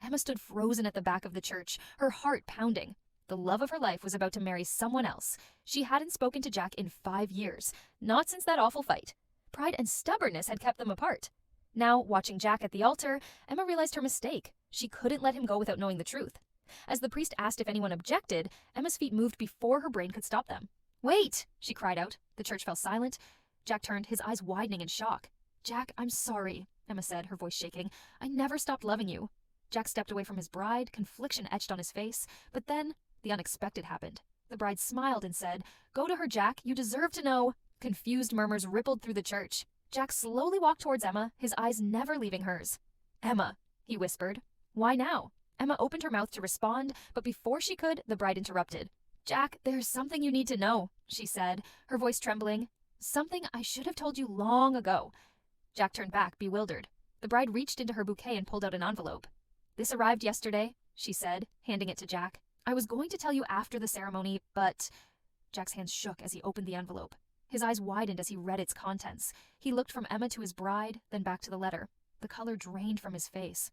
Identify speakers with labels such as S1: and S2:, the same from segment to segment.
S1: Emma stood frozen at the back of the church, her heart pounding. The love of her life was about to marry someone else. She hadn't spoken to Jack in 5 years, not since that awful fight. Pride and stubbornness had kept them apart. Now, watching Jack at the altar, Emma realized her mistake. She couldn't let him go without knowing the truth. As the priest asked if anyone objected, Emma's feet moved before her brain could stop them. "Wait!" she cried out. The church fell silent. Jack turned, his eyes widening in shock. "Jack, I'm sorry," Emma said, her voice shaking. "I never stopped loving you." Jack stepped away from his bride, confliction etched on his face, but then the unexpected happened. The bride smiled and said, "Go to her, Jack. You deserve to know." Confused murmurs rippled through the church. Jack slowly walked towards Emma, his eyes never leaving hers. "Emma," he whispered. "Why now?" Emma opened her mouth to respond, but before she could, the bride interrupted. "Jack, there's something you need to know," she said, her voice trembling. "Something I should have told you long ago." Jack turned back, bewildered. The bride reached into her bouquet and pulled out an envelope. "This arrived yesterday," she said, handing it to Jack. "I was going to tell you after the ceremony, but—" Jack's hands shook as he opened the envelope. His eyes widened as he read its contents. He looked from Emma to his bride, then back to the letter. The color drained from his face.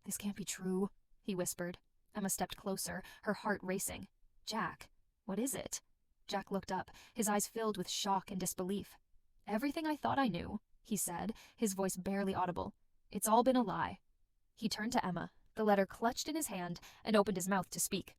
S1: "This can't be true," he whispered. Emma stepped closer, her heart racing. "Jack, what is it?" Jack looked up, his eyes filled with shock and disbelief. "Everything I thought I knew," he said, his voice barely audible. "It's all been a lie." He turned to Emma, the letter clutched in his hand, and opened his mouth to speak.